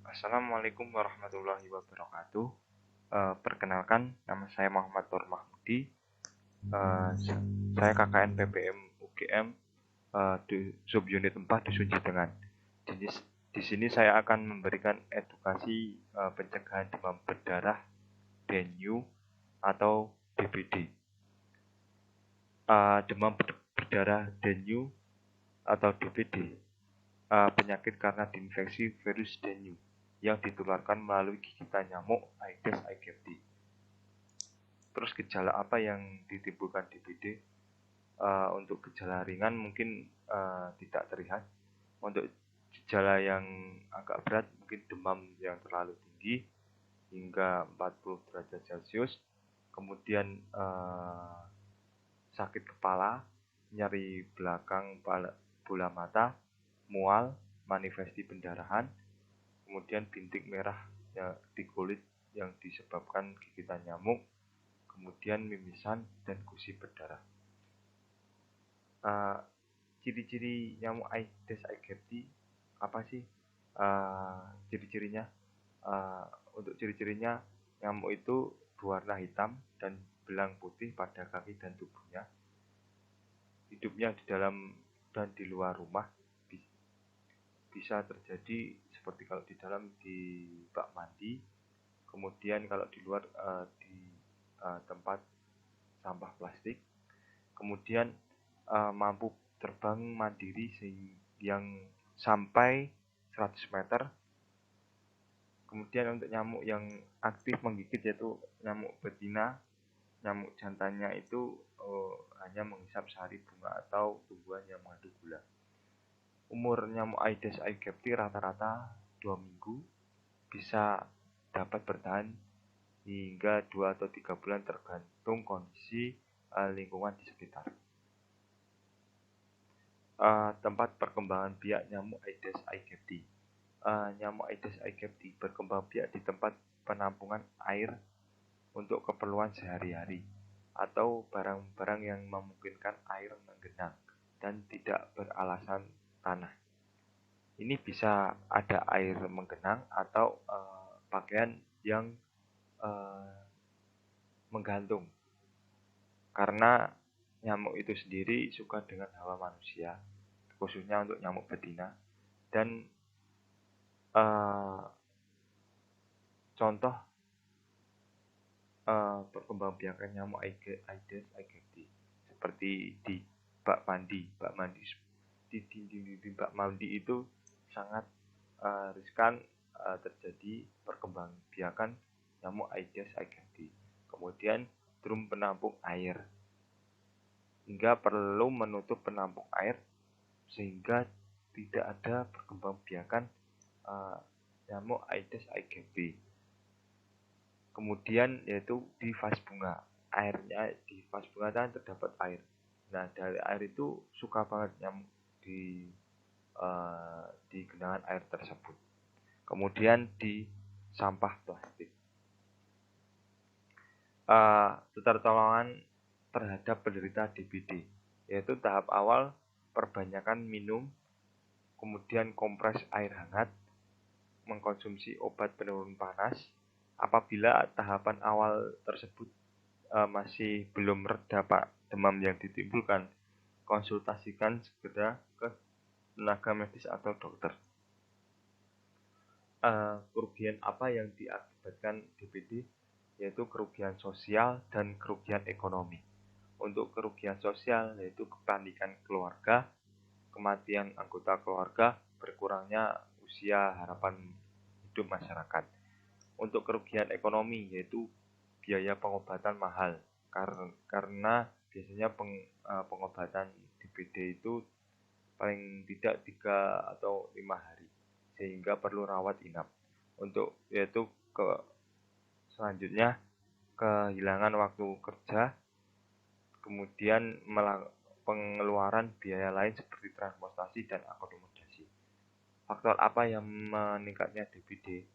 Assalamualaikum warahmatullahi wabarakatuh. Perkenalkan, nama saya Muhammad Nur Mahmudi. Saya KKN PPM UGM di subunit 4 Dusun Jitengan. Di sini saya akan memberikan edukasi pencegahan demam berdarah dengue atau DBD. Demam berdarah dengue atau DBD penyakit karena diinfeksi virus dengue yang ditularkan melalui gigitan nyamuk Aedes aegypti. Terus gejala apa yang ditimbulkan DBD? Untuk gejala ringan mungkin tidak terlihat. Untuk gejala yang agak berat mungkin demam yang terlalu tinggi hingga 40 derajat Celcius, kemudian sakit kepala, nyeri belakang bola mata, mual, manifesti pendarahan, kemudian bintik merah di kulit yang disebabkan gigitan nyamuk, kemudian mimisan dan gusi berdarah. Ciri-ciri nyamuk Aedes aegypti apa sih? Ciri-cirinya, untuk ciri-cirinya, nyamuk itu berwarna hitam dan belang putih pada kaki dan tubuhnya. Hidupnya di dalam dan di luar rumah, bisa terjadi seperti kalau di dalam di bak mandi, kemudian kalau di luar di tempat sampah plastik, kemudian mampu terbang mandiri yang sampai 100 meter. Kemudian untuk nyamuk yang aktif menggigit yaitu nyamuk betina, nyamuk jantannya itu hanya menghisap sari bunga atau tumbuhan yang mengandung gula. Umur nyamuk Aedes aegypti rata-rata 2 minggu, bisa dapat bertahan hingga 2 atau 3 bulan tergantung kondisi lingkungan di sekitar. Tempat perkembangan biak nyamuk Aedes aegypti. Nyamuk Aedes aegypti berkembang biak di tempat penampungan air untuk keperluan sehari-hari atau barang-barang yang memungkinkan air menggenang dan tidak beralasan tanah. Ini bisa ada air menggenang atau pakaian yang menggantung, karena nyamuk itu sendiri suka dengan hawa manusia, khususnya untuk nyamuk betina. Dan contoh perkembangbiakan nyamuk Aedes aegypti seperti di bak mandi di dinding bak mandi itu sangat riskan terjadi perkembangbiakan nyamuk Aedes aegypti. Kemudian drum penampung air, hingga perlu menutup penampung air sehingga tidak ada perkembangbiakan nyamuk Aedes aegypti. Kemudian yaitu di vas bunga, airnya di vas bunga kan terdapat air. Nah, dari air itu suka banget nyamuk di genangan air tersebut. Kemudian di sampah plastik. Pertolongan terhadap penderita DBD, yaitu tahap awal perbanyakan minum, kemudian kompres air hangat, mengkonsumsi obat penurun panas. Apabila tahapan awal tersebut masih belum reda demam yang ditimbulkan, konsultasikan segera ke tenaga medis atau dokter. Kerugian apa yang diakibatkan DBD? Yaitu kerugian sosial dan kerugian ekonomi. Untuk kerugian sosial yaitu kepanikan keluarga, kematian anggota keluarga, berkurangnya usia harapan hidup masyarakat. Untuk kerugian ekonomi yaitu biaya pengobatan mahal, karena biasanya pengobatan DBD itu paling tidak 3 atau 5 hari, sehingga perlu rawat inap. Untuk yaitu selanjutnya kehilangan waktu kerja, kemudian pengeluaran biaya lain seperti transportasi dan akomodasi. Faktor apa yang meningkatnya DBD?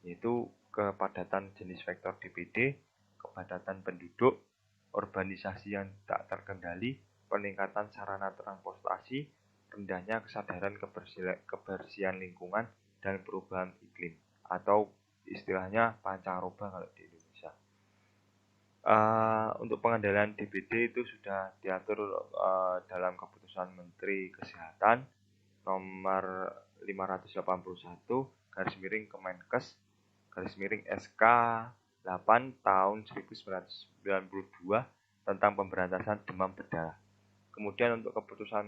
Yaitu kepadatan jenis vektor DBD, kepadatan penduduk, urbanisasi yang tak terkendali, peningkatan sarana transportasi, rendahnya kesadaran kebersihan lingkungan, dan perubahan iklim. atau istilahnya pancaroba kalau di Indonesia. Untuk pengendalian DBD itu sudah diatur dalam keputusan Menteri Kesehatan nomor 581 garis miring Kemenkes garis miring SK 8 tahun 1992 tentang pemberantasan demam berdarah. Kemudian untuk keputusan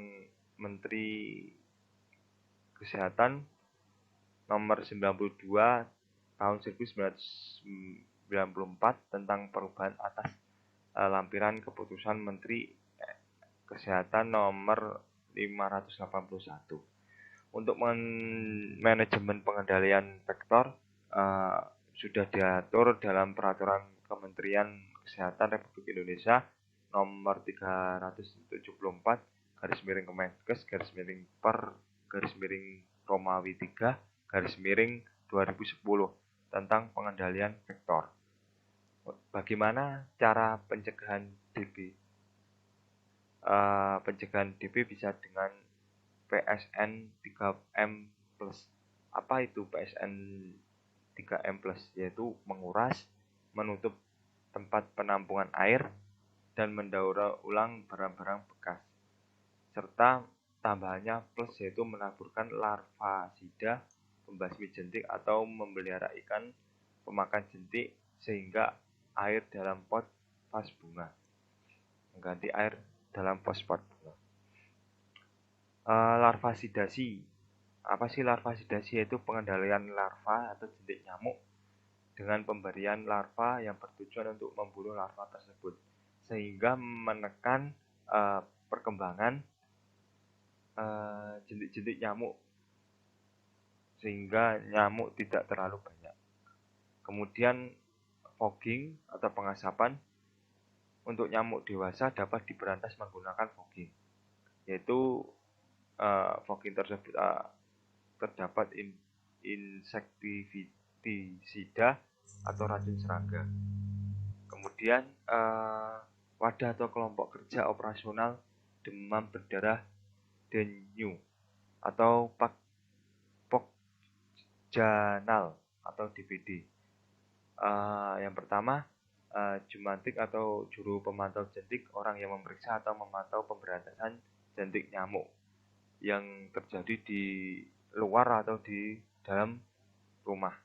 Menteri Kesehatan nomor 92 tahun 1994 tentang perubahan atas lampiran keputusan Menteri Kesehatan nomor 581. Untuk manajemen pengendalian vektor sudah diatur dalam peraturan Kementerian Kesehatan Republik Indonesia nomor 374 garis miring Kemenkes garis miring per garis miring Romawi 3 garis miring 2010 tentang pengendalian vektor. Bagaimana cara pencegahan DB? Pencegahan DB bisa dengan PSN 3M+. Apa itu PSN 3M+? Yaitu menguras, menutup tempat penampungan air, dan mendaur ulang barang-barang bekas. Serta tambahannya plus yaitu menaburkan larvasida, pembasmi jentik atau memelihara ikan pemakan jentik sehingga air dalam pot vas bunga. Mengganti air dalam pot bunga. Larvasidasi. Apa sih larvasidasi? Yaitu pengendalian larva atau jentik nyamuk dengan pemberian larva yang bertujuan untuk membunuh larva tersebut sehingga menekan perkembangan jentik-jentik nyamuk sehingga nyamuk tidak terlalu banyak. Kemudian fogging atau pengasapan untuk nyamuk dewasa dapat diberantas menggunakan fogging, yaitu fogging tersebut terdapat insektisida atau racun serangga. Kemudian wadah atau kelompok kerja operasional demam berdarah dengue atau pokjanal atau DBD. Yang pertama, jumantik atau juru pemantau jentik, orang yang memeriksa atau memantau pemberantasan jentik nyamuk yang terjadi di luar atau di dalam rumah.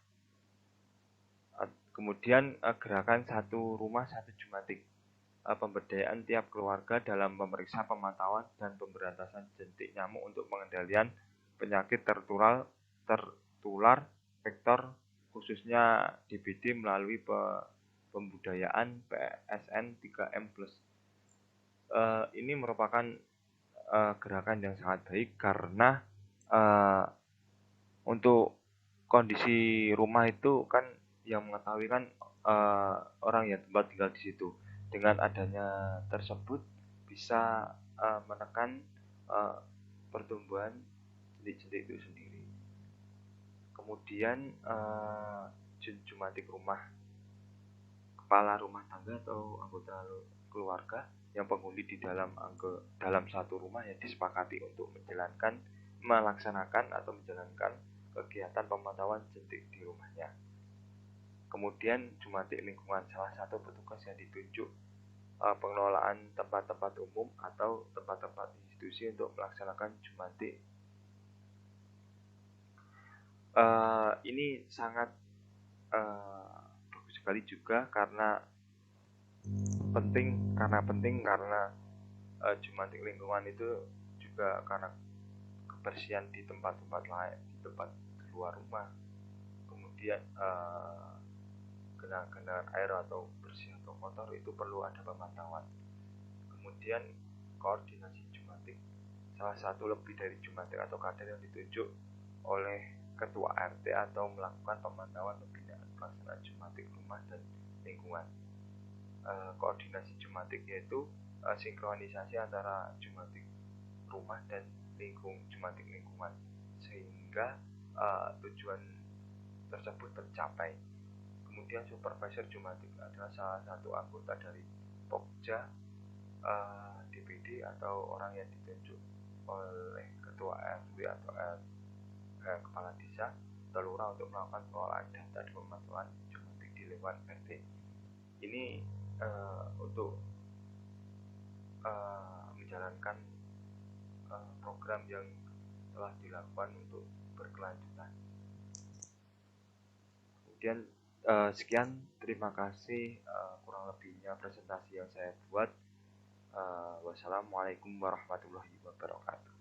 Kemudian gerakan satu rumah satu jumantik, pemberdayaan tiap keluarga dalam memeriksa, pemantauan, dan pemberantasan jentik nyamuk untuk pengendalian penyakit tertular vektor khususnya DBD melalui pembudayaan PSN 3M+. Ini merupakan gerakan yang sangat baik karena untuk kondisi rumah itu kan yang mengetahui kan orang yang tempat tinggal di situ. Dengan adanya tersebut bisa menekan pertumbuhan jentik-jentik itu sendiri. Kemudian jumantik rumah, kepala rumah tangga atau anggota keluarga yang penghuni di dalam satu rumah yang disepakati untuk melaksanakan atau menjalankan kegiatan pemantauan jentik di rumahnya. Kemudian jumantik lingkungan, salah satu petugas yang ditunjuk pengelolaan tempat-tempat umum atau tempat-tempat institusi untuk melaksanakan jumantik. Ini sangat bagus sekali juga karena penting karena jumantik lingkungan itu juga karena kebersihan di tempat-tempat lain, di tempat luar rumah. Kemudian genangan air atau bersih atau kotor itu perlu ada pemantauan. Kemudian koordinasi jumantik, salah satu lebih dari jumantik atau kader yang ditunjuk oleh ketua RT atau melakukan pemantauan pembinaan pelaksanaan jumantik rumah dan lingkungan. Koordinasi jumantik yaitu sinkronisasi antara jumantik rumah dan jumantik lingkungan sehingga tujuan tersebut tercapai. Kemudian supervisor jumantik adalah salah satu anggota dari Pokja DPD atau orang yang ditunjuk oleh ketua RW atau kepala desa anggota lurah untuk melakukan pengelolaan data dan pemantauan geomatik di lingkungan RT. Ini untuk menjalankan program yang telah dilakukan untuk berkelanjutan. Kemudian sekian, terima kasih kurang lebihnya presentasi yang saya buat. Wassalamualaikum warahmatullahi wabarakatuh.